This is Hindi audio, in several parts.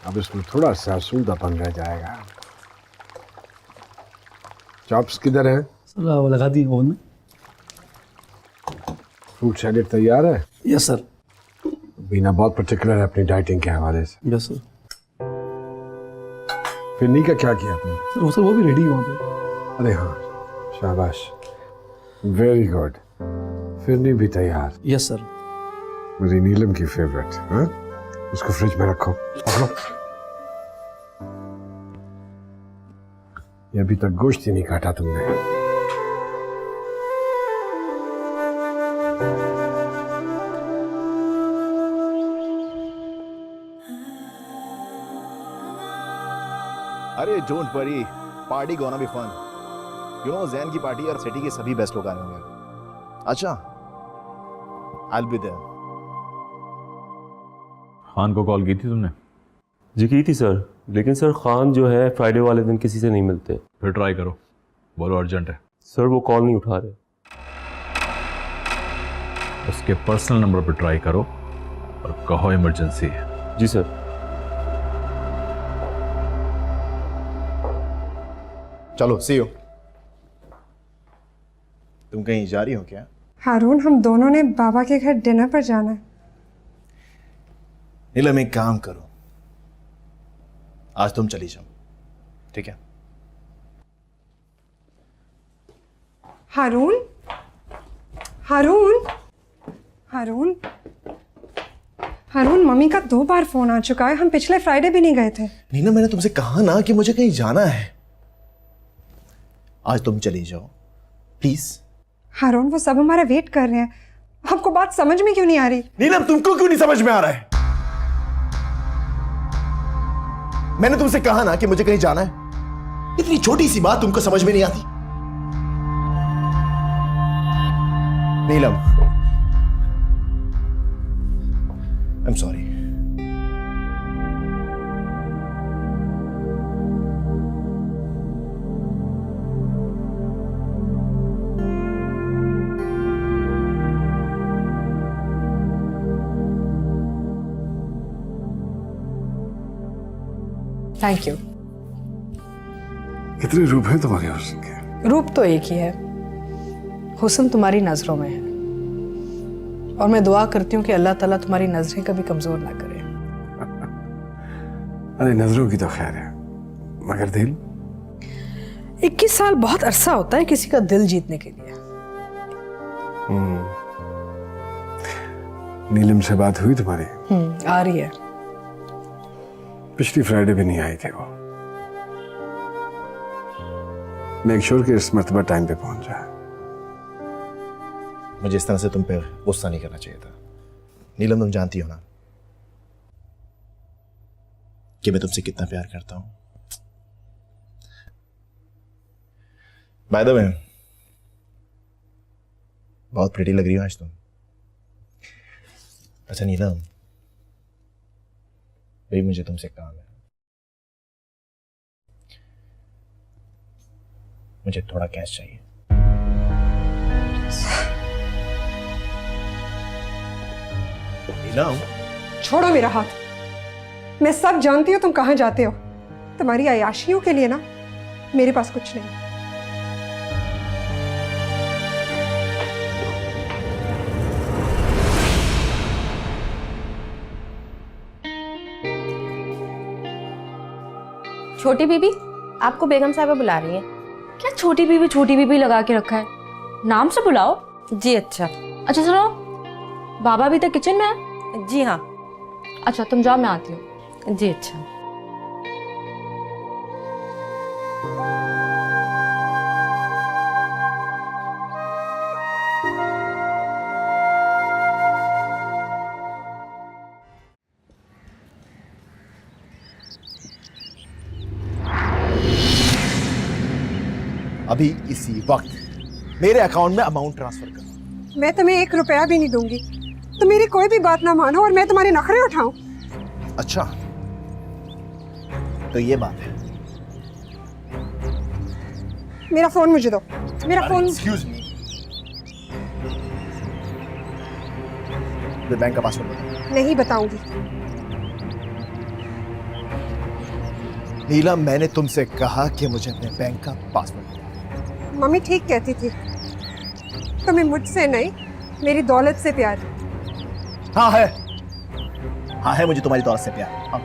अब इसमें थोड़ा सा सूदापन रह जाएगा। चॉप्स किधर है? सर वो लगा दी ओवन में। फ्रूट सैलेड तैयार है? Yes sir. बीना बहुत पर्टिकुलर है अपनी डाइटिंग के हवाले से। Yes sir. फिरनी का क्या किया तुमने? सर वो भी रेडी है वहाँ पे। अरे हाँ, शाबाश, वेरी गुड। फिरनी भी तैयार। Yes sir. मेरी नीलम की फेवरेट। हाँ, उसको फ्रिज में रखो। ये अभी तक गोश्त ही नहीं काटा तुमने। अरे don't worry, party gonna be fun. You know Jain की पार्टी और सिटी के सभी बेस्ट लोग आए होंगे। अच्छा, I will be there. Khan को कॉल की थी तुमने? जी की थी सर, लेकिन सर खान जो है फ्राइडे वाले दिन किसी से नहीं मिलते। फिर ट्राई करो, बोलो अर्जेंट है। सर वो कॉल नहीं उठा रहे। उसके पर्सनल नंबर पर ट्राई करो और कहो इमरजेंसी है। जी सर। चलो सी यू। तुम कहीं जा रही हो क्या? हारून, हम दोनों ने बाबा के घर डिनर पर जाना है। नीलम एक काम करो, आज तुम चली जाओ, ठीक है? हारून, हारून, हारून, हारून, मम्मी का 2 बार फोन आ चुका है। हम पिछले फ्राइडे भी नहीं गए थे। नीलम, मैंने तुमसे कहा ना कि मुझे कहीं जाना है। आज तुम चली जाओ प्लीज। हारून, वो सब हमारा वेट कर रहे हैं। आपको बात समझ में क्यों नहीं आ रही? नीलम, तुमको क्यों नहीं समझ में आ रहा है? मैंने तुमसे कहा ना कि मुझे कहीं जाना है। इतनी छोटी सी बात तुमको समझ में नहीं आती? Neelam, I am sorry. Thank you. कितने रूप हैं तुम्हारे हुस्न के? रूप तो एक ही है, हुस्न तुम्हारी नजरों में है। और मैं दुआ करती हूँ कि अल्लाह ताला तुम्हारी नजरें कभी कमजोर ना करे। अरे नजरों की तो खैर है, मगर दिल? 21 साल बहुत अरसा होता है किसी का दिल जीतने के लिए। नीलम से बात हुई तुम्हारी? आ रही है। पिछली फ्राइडे भी नहीं आई थी वो। मेक श्योर कि इस मर्तबा टाइम पे पहुंच जाए। मुझे इस तरह से तुम पे गुस्सा नहीं करना चाहिए था। नीलम, तुम जानती हो ना कि मैं तुमसे कितना प्यार करता हूं। बाय द वे, बहुत प्रिटी लग रही हो आज तुम। अच्छा नीलम, भाई मुझे तुमसे काम है। मुझे थोड़ा कैश चाहिए। नीलम, छोड़ो मेरा हाथ। मैं सब जानती हूँ तुम कहाँ जाते हो। तुम्हारी अयाशियों के लिए ना मेरे पास कुछ नहीं। छोटी बीबी, आपको बेगम साहबा बुला रही हैं। क्या छोटी बीबी लगा के रखा है? नाम से बुलाओ। जी अच्छा। अच्छा सुनो, बाबा अभी तक किचन में है? जी हाँ। अच्छा तुम जाओ, मैं आती हूँ। जी अच्छा। अभी इसी वक्त मेरे अकाउंट में अमाउंट ट्रांसफर करो। मैं तुम्हें 1 रुपया भी नहीं दूंगी। तुम मेरी कोई भी बात ना मानो और मैं तुम्हारे नखरे उठाऊं। अच्छा, तो ये बात है। मेरा फोन मुझे दो। मेरा फोन। एक्सक्यूज मी, बैंक का पासवर्ड बताओ। नहीं बताऊंगी। नीलम, मैंने तुमसे कहा कि मुझे अपने बैंक का पासवर्ड दो। मम्मी ठीक कहती थी, तुम्हें मुझसे नहीं मेरी दौलत से प्यार है। हाँ है, हाँ है मुझे तुम्हारी दौलत से प्यार। हाँ।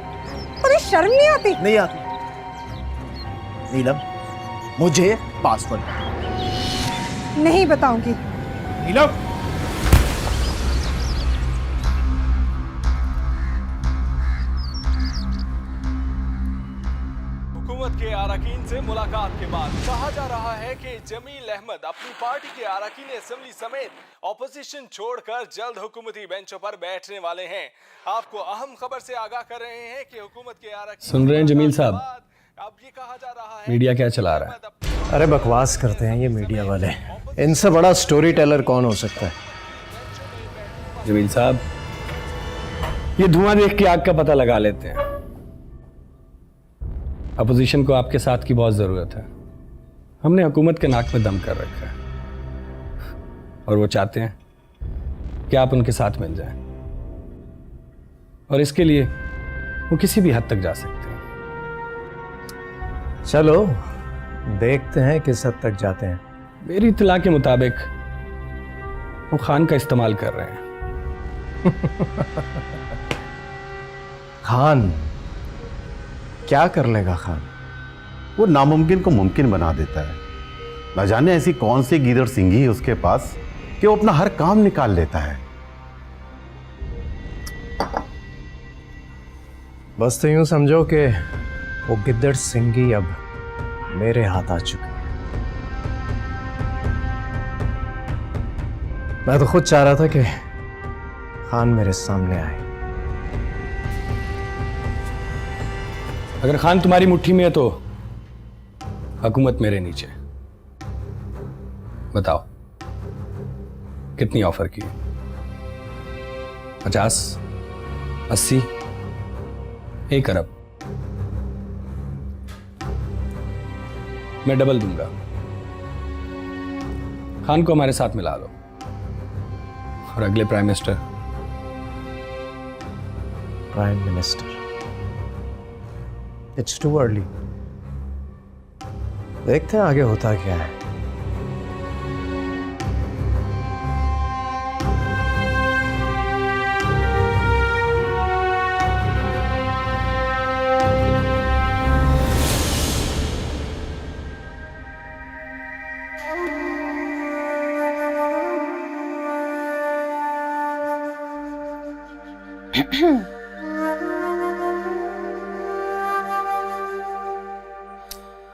तुम्हें शर्म नहीं आती? नहीं आती। नीलम, मुझे पासवर्ड दो। नहीं बताऊंगी। नीलम, हुकूमत के अरकान से मुलाकात के बाद कहा जा रहा है कि जमील अहमद अपनी पार्टी के अरकान असेंबली समेत ऑपोजिशन छोड़कर जल्द हुकूमती बेंचों पर बैठने वाले हैं। आपको अहम खबर से आगाह कर रहे हैं कि हुकूमत के अरकान सुन रहे हैं जमील साहब, अब ये कहा जा रहा है मीडिया क्या चला रहा है? अरे बकवास करते हैं ये मीडिया वाले, इनसे बड़ा स्टोरी टेलर कौन हो सकता है? जमील साहब, ये धुआं देख के आग का पता लगा लेते हैं। अपोजिशन को आपके साथ की बहुत जरूरत है। हमने हुकूमत के नाक में दम कर रखा है और वो चाहते हैं कि आप उनके साथ मिल जाएं, और इसके लिए वो किसी भी हद तक जा सकते हैं। चलो देखते हैं किस हद तक जाते हैं। मेरी इत्तला के मुताबिक वो खान का इस्तेमाल कर रहे हैं। खान क्या कर लेगा खान? वो नामुमकिन को मुमकिन बना देता है। न जाने ऐसी कौन सी गीदड़ सिंगी है उसके पास कि वो अपना हर काम निकाल लेता है। बस तो यूं समझो कि वो गिद्दड़ सिंगी अब मेरे हाथ आ चुकी है। मैं तो खुद चाह रहा था कि खान मेरे सामने आए। अगर खान तुम्हारी मुट्ठी में है तो हुकूमत मेरे नीचे। बताओ कितनी ऑफर की? 50, 80, 1 अरब? मैं डबल दूंगा। खान को हमारे साथ मिला लो और अगले prime minister it's too early. देखते हैं आगे होता क्या है।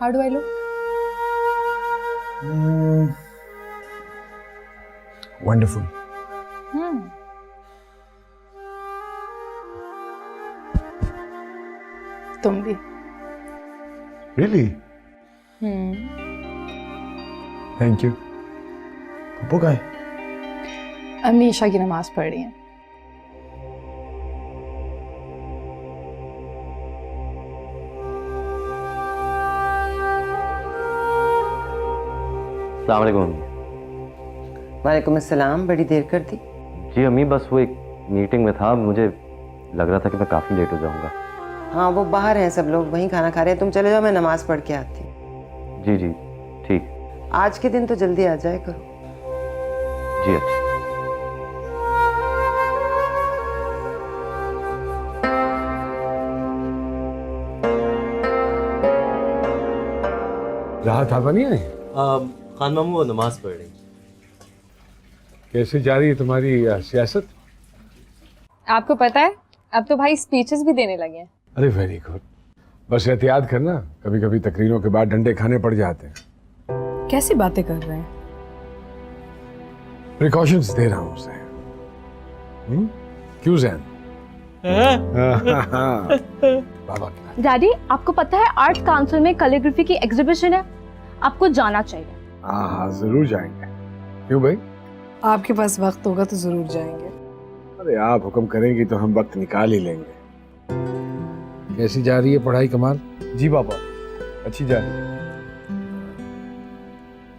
How do I look? Wonderful. तुम भी। रियली? Thank you. पप्पू का है? अम्मी ईशा की नमाज पढ़ रही हैं। अस्सलाम वालेकुम। वालेकुम अस्सलाम। बड़ी देर कर दी? जी अम्मी, बस वो एक मीटिंग में था, मुझे लग रहा था कि मैं काफ़ी लेट हो जाऊंगा। हाँ, वो बाहर हैं सब लोग, वहीं खाना खा रहे हैं। तुम चले जाओ, मैं नमाज पढ़ के आती हूँ। जी जी ठीक। आज के दिन तो जल्दी आ जाए करो। जी अच्छा। राहत आपा नहीं आई? खान मामू वो नमाज पढ़ रही। कैसे जा रही है तुम्हारी सियासत? आपको पता है अब तो भाई स्पीचेस भी देने लगे हैं। अरे वेरी गुड। बस एहतियात करना, कभी कभी तकरीरों के बाद डंडे खाने पड़ जाते हैं। कैसी बातें कर रहे हैं? प्रिकॉशंस दे रहा हूं उसे। क्यों जैन? बाबा डैडी, आपको पता है आर्ट काउंसिल में कैलीग्राफी की एग्जीबिशन है, आपको जाना चाहिए। हाँ हाँ जरूर जाएंगे। क्यों भाई? आपके पास वक्त होगा तो जरूर जाएंगे। अरे आप हुक्म करेंगी तो हम वक्त निकाल ही लेंगे। कैसी जा रही है पढ़ाई कमाल? जी पापा, अच्छी जा रही है।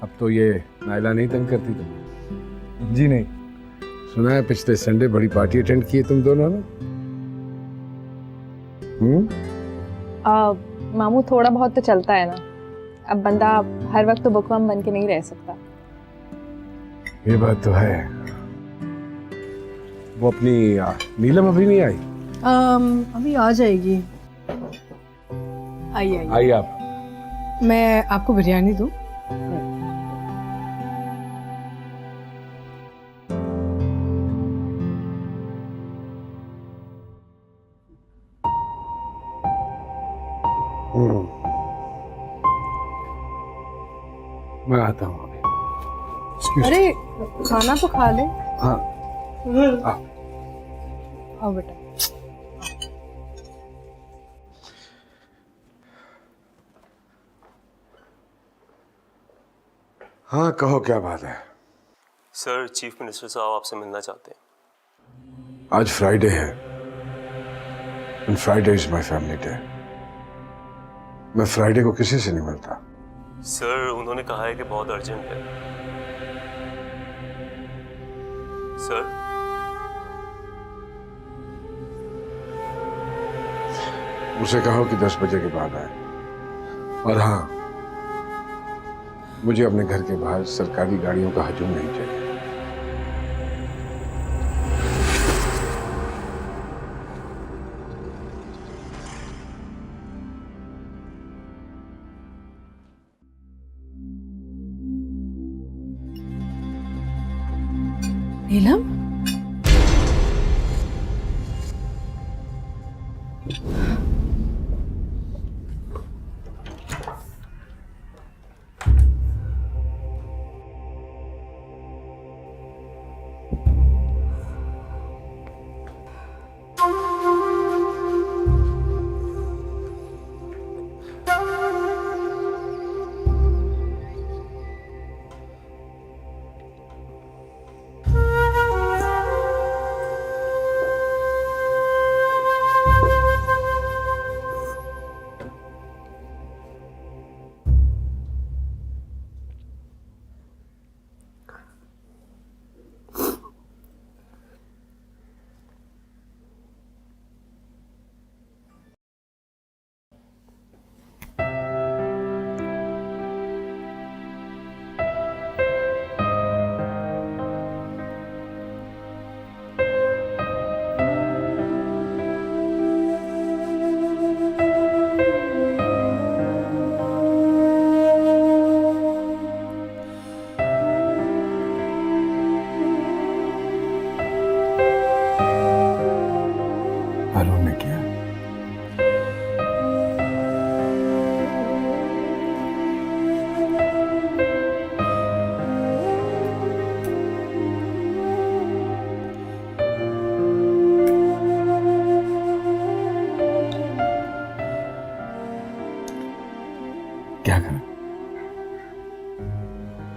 अब तो ये नायला नहीं तंग करती तुम? जी नहीं। सुना है पिछले संडे बड़ी पार्टी अटेंड की है तुम दोनों ने? मामू थोड़ा बहुत तो चलता है ना, अब बंदा हर वक्त तो बुकवर्म बन के नहीं रह सकता। ये बात तो है। वो अपनी नीलम अभी नहीं आई? अभी आ जाएगी। आइए आई आप। मैं आपको बिरयानी दूं? मैं आता हूँ अभी। अरे खाना तो खा ले। हाँ आओ बेटा। हाँ कहो, क्या बात है? सर चीफ मिनिस्टर साहब आपसे मिलना चाहते हैं। आज फ्राइडे है and Friday is my family day. मैं फ्राइडे को किसी से नहीं मिलता। सर उन्होंने कहा है कि बहुत अर्जेंट है। सर उसे कहो कि 10 बजे के बाद आए। और हाँ, मुझे अपने घर के बाहर सरकारी गाड़ियों का हजूम नहीं चाहिए। नीलम, अरुण ने किया। क्या करें?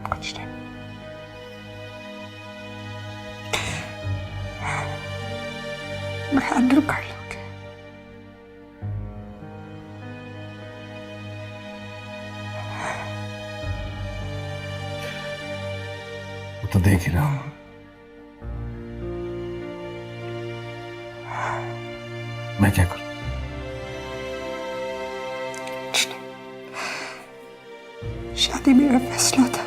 कुछ नहीं। मैं हैंडल कर लूंगी। वो तो देख ही रहा हूं। मैं क्या करूं? शादी मेरा फैसला था,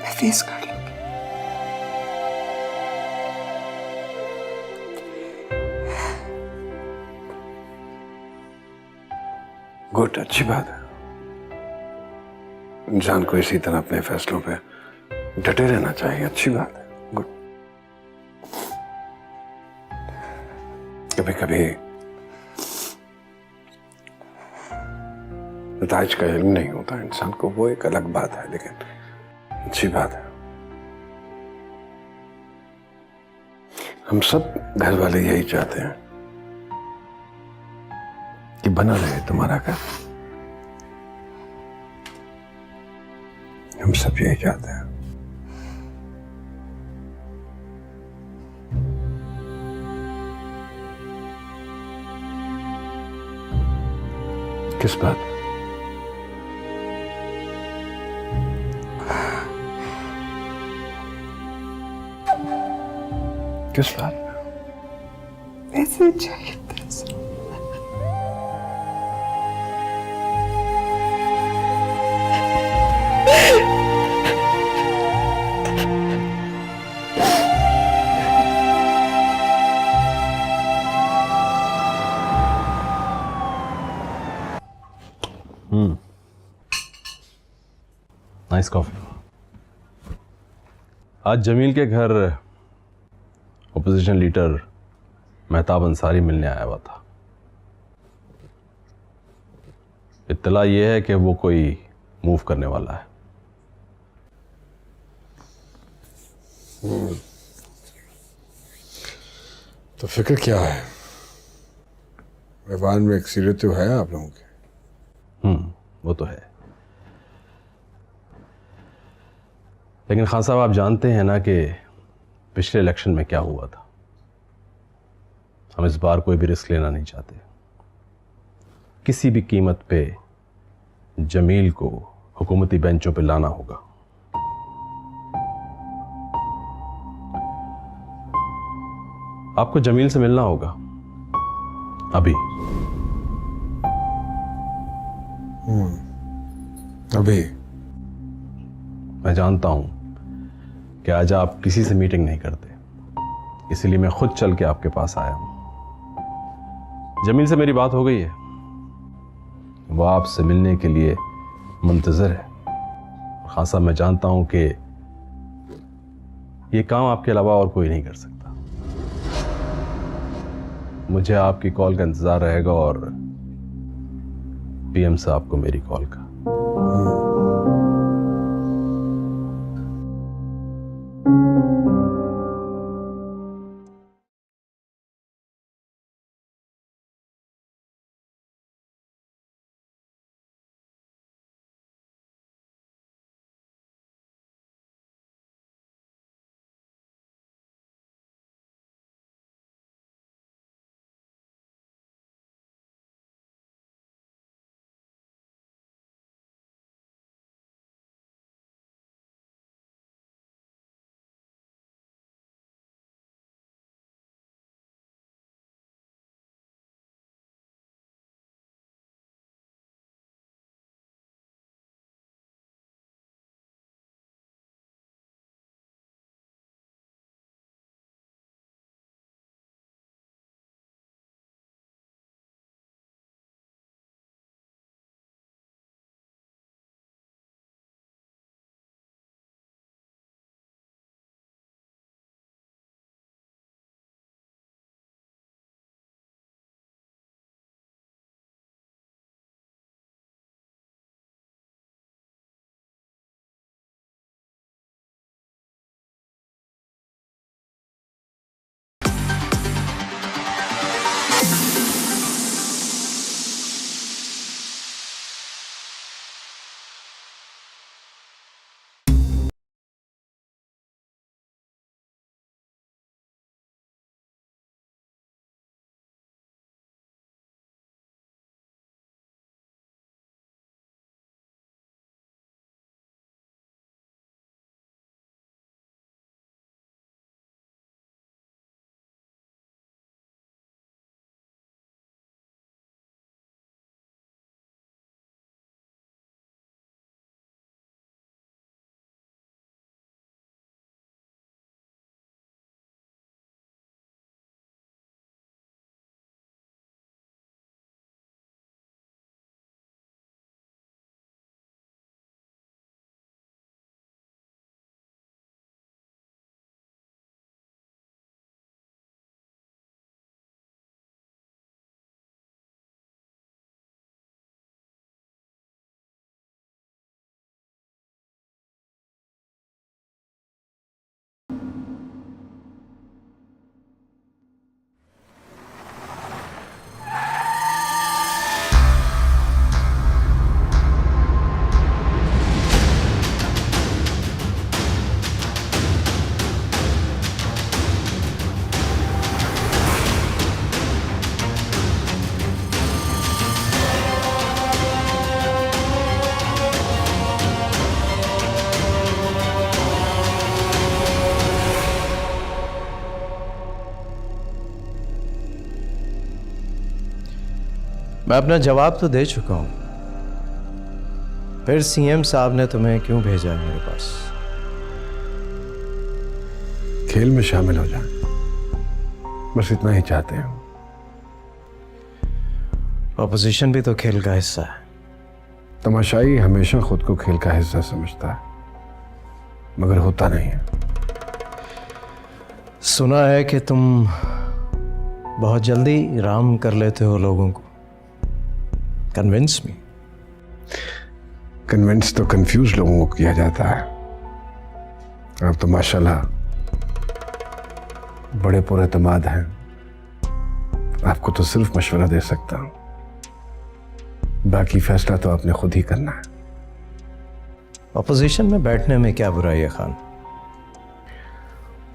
मैं फेस कर लूंगी। गुड, अच्छी बात है। इंसान को इसी तरह अपने फैसलों पे डटे रहना चाहिए। अच्छी बात है, गुड। कभी कभी नताइज का इल्म नहीं होता इंसान को, वो एक अलग बात है, लेकिन अच्छी बात है। हम सब घर वाले यही चाहते हैं कि बना रहे तुम्हारा घर। हम सब यही चाहते हैं। किस बात? किस बात में? पैसे चाहिए, पैसे। Nice coffee. आज जमील के घर ओपोजिशन लीडर मेहताब अंसारी मिलने आया हुआ था। इत्तला यह है कि वो कोई मूव करने वाला है। तो फिक्र क्या है? ईवान में एक सीरत तो है आप लोगों के। वो तो है, लेकिन खान साहब आप जानते हैं ना कि पिछले इलेक्शन में क्या हुआ था। हम इस बार कोई भी रिस्क लेना नहीं चाहते। किसी भी कीमत पे जमील को हुकूमती बेंचों पे लाना होगा। आपको जमील से मिलना होगा अभी। अभी? मैं जानता हूं कि आज आप किसी से मीटिंग नहीं करते, इसलिए मैं खुद चल के आपके पास आया हूं। जमील से मेरी बात हो गई है, वो आपसे मिलने के लिए मुंतजर है। खान साहब मैं जानता हूं कि ये काम आपके अलावा और कोई नहीं कर सकता। मुझे आपकी कॉल का इंतजार रहेगा और पीएम साहब को मेरी कॉल का। मैं अपना जवाब तो दे चुका हूं। फिर सीएम साहब ने तुम्हें क्यों भेजा है मेरे पास? खेल में शामिल हो जाएं, बस इतना ही चाहते हैं। ऑपोजिशन भी तो खेल का हिस्सा है। तमाशाई हमेशा खुद को खेल का हिस्सा समझता है, मगर होता नहीं है। सुना है कि तुम बहुत जल्दी राम कर लेते हो लोगों को। Convince me. कन्विंस तो कंफ्यूज लोगों को किया जाता है। आप तो माशाल्लाह बड़े पुरएतमाद हैं। आपको तो सिर्फ मशवरा दे सकता हूं, बाकी फैसला तो आपने खुद ही करना है। ऑपोजिशन में बैठने में क्या बुराई है खान?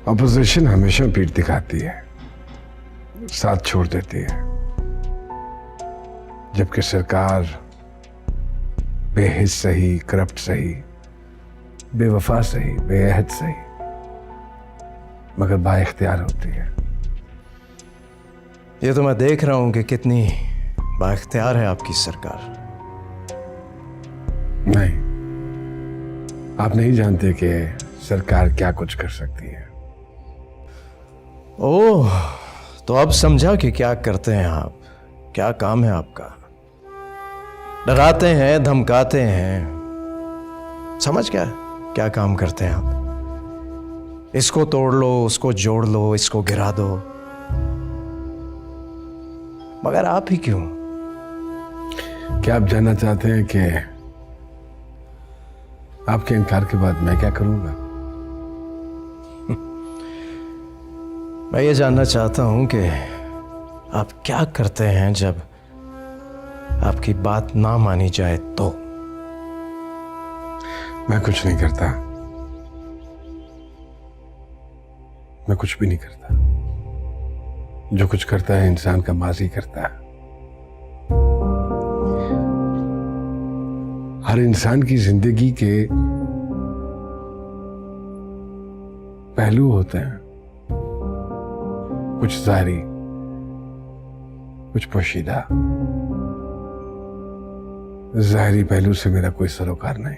ऑपोजिशन हमेशा पीठ दिखाती है, साथ छोड़ देती है, जबकि सरकार बेहिस सही, करप्ट सही, बेवफा सही, बेअहद सही, मगर बाइख्तियार होती है। ये तो मैं देख रहा हूं कि कितनी बाइख्तियार है आपकी सरकार। नहीं, आप नहीं जानते कि सरकार क्या कुछ कर सकती है। ओह, तो अब समझा कि क्या करते हैं आप, क्या काम है आपका। डराते हैं, धमकाते हैं। समझ क्या काम करते हैं आप? इसको तोड़ लो, उसको जोड़ लो, इसको गिरा दो। मगर आप ही क्यों? क्या आप जानना चाहते हैं कि आपके इनकार के बाद मैं क्या करूंगा? मैं ये जानना चाहता हूं कि आप क्या करते हैं जब आपकी बात ना मानी जाए तो? मैं कुछ नहीं करता। मैं कुछ भी नहीं करता। जो कुछ करता है इंसान का माजी करता है। हर इंसान की जिंदगी के पहलू होते हैं, कुछ जाहिरी, कुछ पोशीदा। जाहिरी पहलू से मेरा कोई सरोकार नहीं,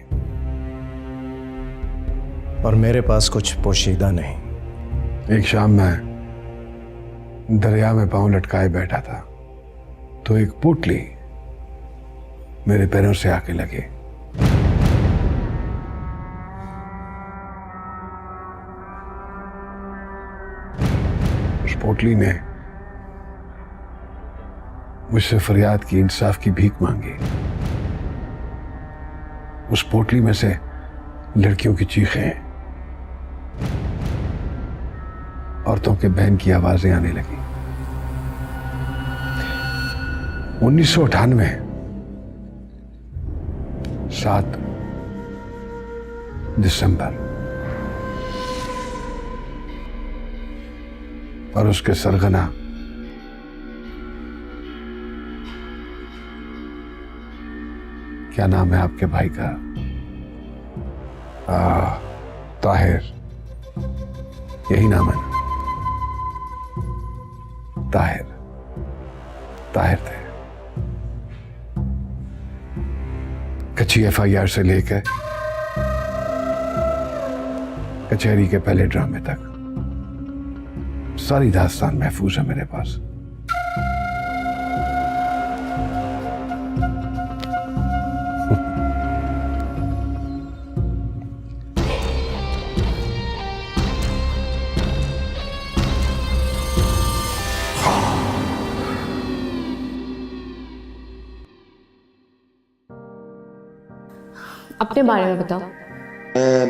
और मेरे पास कुछ पोशीदा नहीं। एक शाम मैं दरिया में पांव लटकाए बैठा था, तो एक पोटली मेरे पैरों से आके लगे। उस पोटली ने मुझसे फरियाद की, इंसाफ की भीख मांगी। उस पोटली में से लड़कियों की चीखें, औरतों के बहन की आवाजें आने लगी। 1998 7 दिसंबर, और उसके सरगना क्या नाम है आपके भाई का? ताहिर, यही नाम है ना? ताहिर थे। कच्ची एफआईआर से लेकर कचहरी के पहले ड्रामे तक सारी दास्तान महफूज है मेरे पास। अपने बारे में बताओ। मैं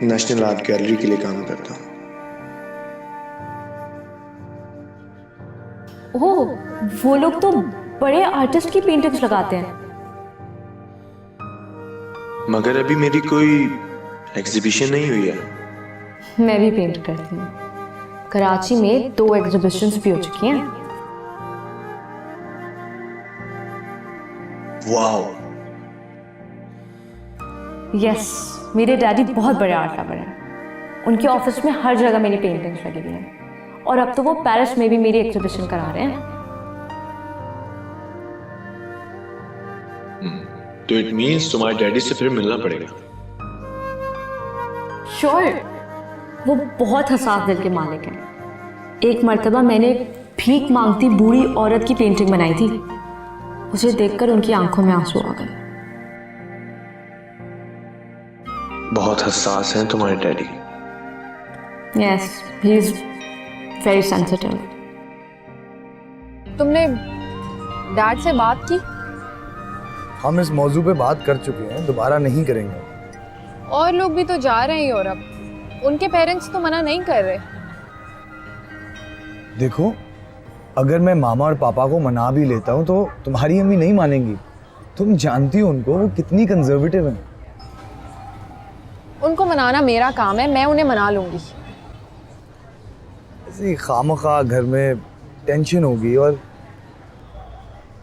नेशनल आर्ट गैलरी के लिए काम करता हूँ। ओह, वो लोग तो बड़े आर्टिस्ट की पेंटिंग्स लगाते हैं। मगर अभी मेरी कोई एग्जीबिशन नहीं हुई है। मैं भी पेंट करती हूँ। कराची में 2 एग्जीबिशंस भी हो चुकी हैं। वाओ। यस, मेरे डैडी बहुत बड़े आर्ट लवर हैं। उनके ऑफिस में हर जगह मेरी पेंटिंग्स लगी हुई हैं, और अब तो वो पेरिस में भी मेरी एग्जीबिशन करा रहे हैं। तो इट मीन्स तुम्हारे डैडी से फिर मिलना पड़ेगा। श्योर, वो बहुत हसास दिल के मालिक हैं। एक मर्तबा मैंने भीख मांगती बूढ़ी औरत की पेंटिंग बनाई थी, उसे देखकर उनकी आंखों में आंसू आ गए। बहुत हसास हैं तुम्हारे daddy. Yes, he is very sensitive. तुमने डैड से बात की? हम इस मौजू पे बात कर चुके हैं, दोबारा नहीं करेंगे। और लोग भी तो जा रहे हैं यूरोप, उनके पेरेंट्स तो मना नहीं कर रहे। देखो, अगर मैं मामा और पापा को मना भी लेता हूँ तो तुम्हारी अम्मी नहीं मानेंगी। तुम जानती हो उनको, वो कितनी कंजर्वेटिव हैं। उनको मनाना मेरा काम है, मैं उन्हें मना लूंगी। ऐसी खामखा घर में टेंशन होगी और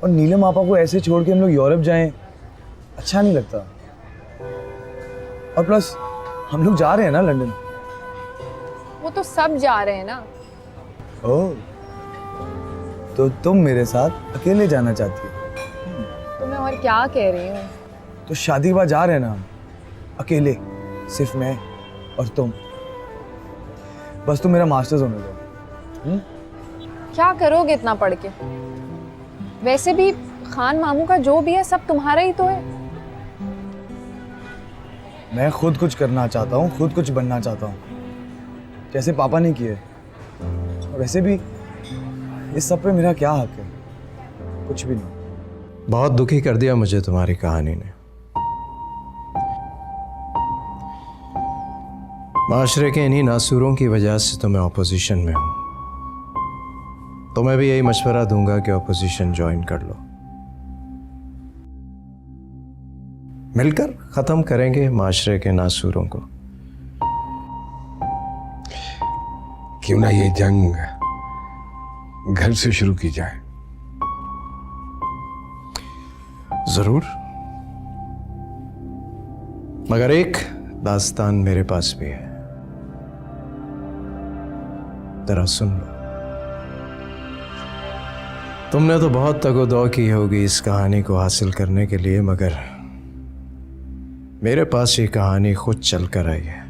नीलम आपा को ऐसे छोड़ के हम लोग यूरोप जाएं, अच्छा नहीं लगता। और प्लस हम लोग जा रहे हैं ना लंदन। वो तो सब जा रहे हैं ना। ओह, तो तुम मेरे साथ अकेले जाना चाहती हो? तो मैं और क्या कह रही हूँ? तो शादी के बाद जा रहे हैं ना हम अकेले, सिर्फ मैं और तुम। बस तुम मेरा मास्टर्स होने दो। क्या करोगे इतना पढ़ के? वैसे भी खान मामू का जो भी है सब तुम्हारा ही तो है। मैं खुद कुछ करना चाहता हूँ, खुद कुछ बनना चाहता हूँ, जैसे पापा ने किए। वैसे भी इस सब पे मेरा क्या हक है? कुछ भी नहीं। बहुत दुखी कर दिया मुझे तुम्हारी कहानी ने। माशरे के इन्हीं नासूरों की वजह से तो मैं ऑपोजिशन में हूं। तो मैं भी यही मशवरा दूंगा कि ऑपोजिशन ज्वाइन कर लो, मिलकर खत्म करेंगे माशरे के नासूरों को। क्यों ना ये जंग घर से शुरू की जाए? जरूर, मगर एक दास्तान मेरे पास भी है, जरा सुन लो। तुमने तो बहुत तगोदौ की होगी इस कहानी को हासिल करने के लिए, मगर मेरे पास ये कहानी खुद चल कर आई है।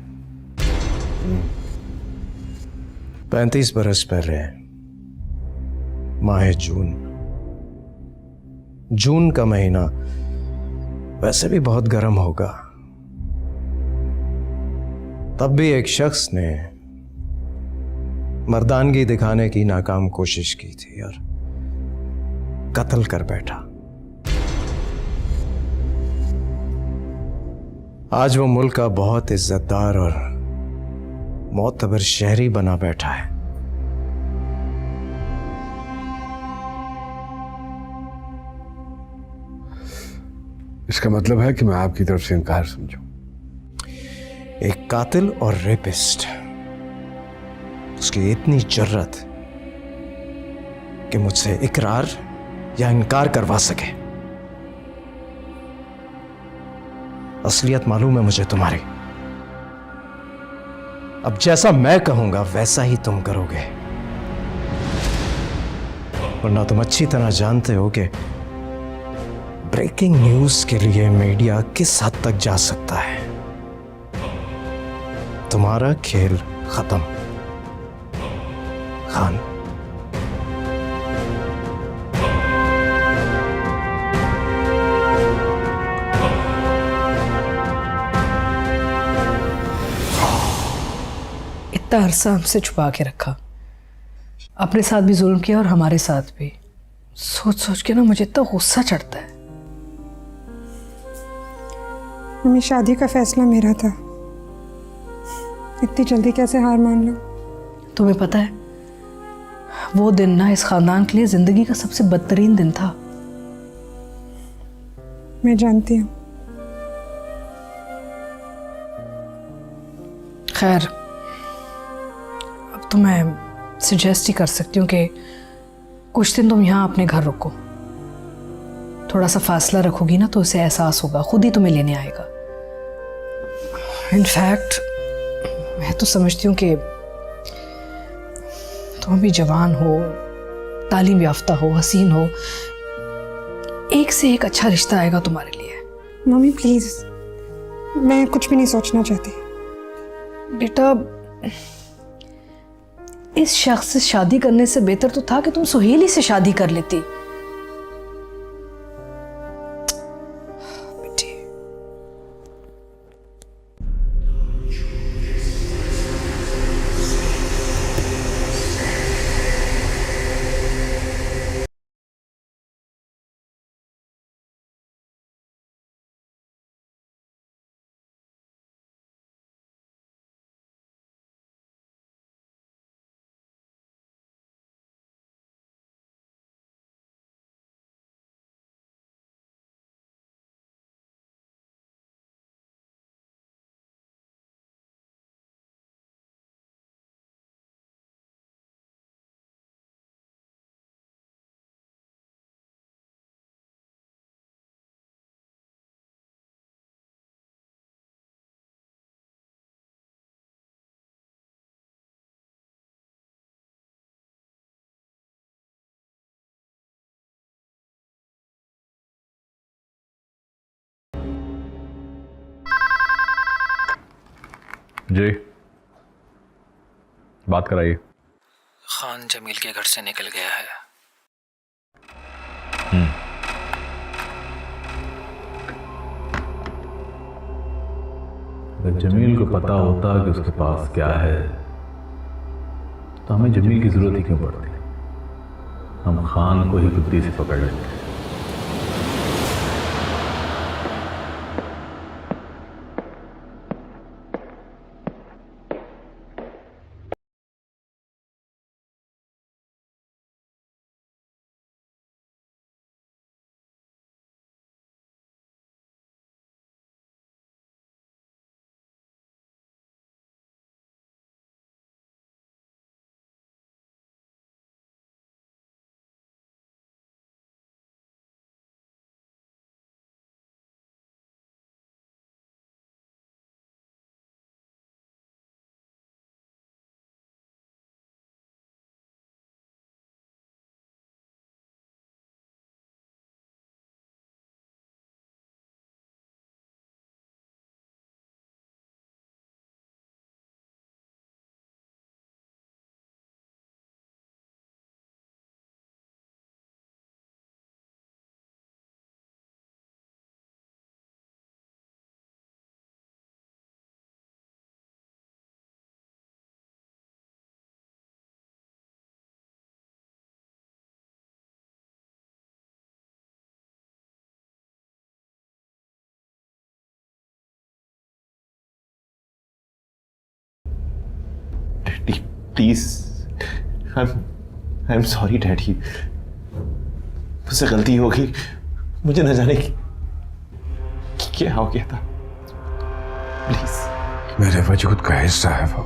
35 बरस पहले माह जून का महीना वैसे भी बहुत गर्म होगा। तब भी एक शख्स ने मर्दानगी दिखाने की नाकाम कोशिश की थी और कत्ल कर बैठा। आज वो मुल्क का बहुत इज्जतदार और मोतबर शहरी बना बैठा है। इसका मतलब है कि मैं आपकी तरफ से इनकार समझूं। एक कातिल और रेपिस्ट, उसकी इतनी जर्रत कि मुझसे इकरार या इनकार करवा सके। असलियत मालूम है मुझे तुम्हारी। अब जैसा मैं कहूंगा वैसा ही तुम करोगे, वरना तुम अच्छी तरह जानते हो कि ब्रेकिंग न्यूज के लिए मीडिया किस हद तक जा सकता है। तुम्हारा खेल खत्म खान। इतना अरसा हमसे छुपा के रखा, अपने साथ भी जुल्म किया और हमारे साथ भी। सोच सोच के ना मुझे इतना गुस्सा चढ़ता है। मम्मी, शादी का फैसला मेरा था, इतनी जल्दी कैसे हार मान लो? तुम्हें पता है, वो दिन ना इस खानदान के लिए जिंदगी का सबसे बदतरीन दिन था। मैं जानती हूँ। खैर, अब तो मैं सजेस्ट ही कर सकती हूँ कि कुछ दिन तुम यहाँ अपने घर रुको। थोड़ा सा फासला रखोगी ना तो उसे एहसास होगा, खुद ही तुम्हें लेने आएगा। इनफैक्ट मैं तो समझती हूँ कि तुम अभी जवान हो, तालीम याफ्ता हो, हसीन हो, एक से एक अच्छा रिश्ता आएगा तुम्हारे लिए। मम्मी प्लीज, मैं कुछ भी नहीं सोचना चाहती। बेटा, इस शख्स से शादी करने से बेहतर तो था कि तुम सुहेली से शादी कर लेती। जी, बात कराइए। खान जमील के घर से निकल गया है। अगर जमील को पता होता कि उसके पास क्या है तो हमें जमील की जरूरत ही क्यों पड़ती? हम खान को ही बुद्धि से पकड़ लेते। Please, I am sorry daddy, मुझसे गलती हो गई। मुझे न जाने क्या हो गया था। प्लीज। मेरे वजूद का हिस्सा है वो।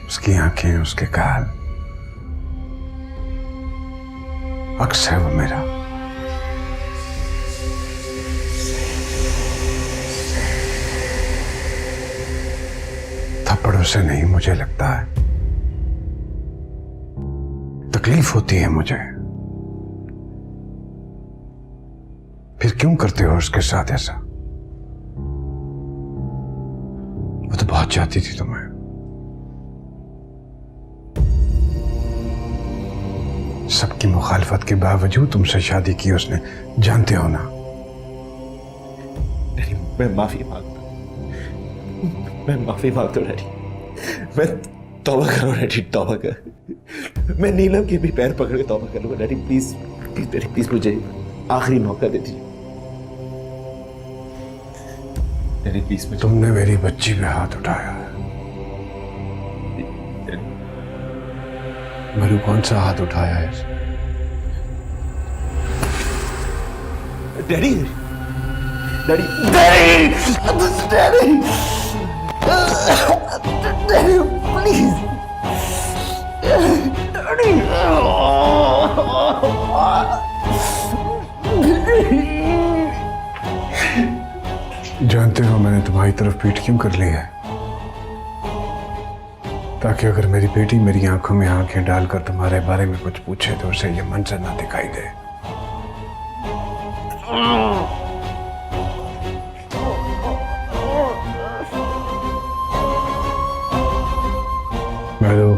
उसकी आंखें, उसके गाल, अक्स है वो मेरा। थप्पड़ों से नहीं, मुझे लगता है तकलीफ होती है मुझे। फिर क्यों करते हो उसके साथ ऐसा? वो तो बहुत चाहती थी तुम्हें। सबकी मुखालफत के बावजूद तुमसे शादी की उसने, जानते हो ना? मैं माफी मांगता हूँ डैडी। मैं तौबा करो डैडी, तौबा कर। मैं नीलम के भी पैर पकड़ के तौबा कर लूंगा daddy. Please please daddy, please मुझे आखिरी मौका दे दीजिए डैडी, प्लीज। तुमने मेरी बच्ची पे हाथ उठाया है। मरु कौन सा हाथ उठाया है? Daddy daddy daddy daddy daddy please daddy. जानते हो मैंने तुम्हारी तरफ पीठ क्यों कर ली है? ताकि अगर मेरी बेटी मेरी आंखों में आंखें डालकर तुम्हारे बारे में कुछ पूछे तो उसे ये मंजर ना दिखाई दे। मैडू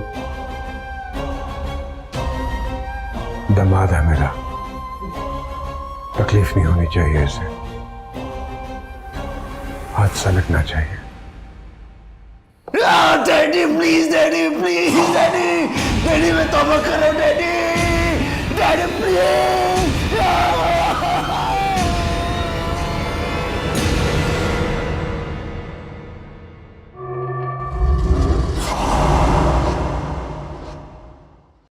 दामाद है मेरा, तकलीफ नहीं होनी चाहिए इसे, हादसा लगना चाहिए। Daddy please, daddy please, daddy, daddy मैं तौबा करो, डैडी, डैडी प्लीज।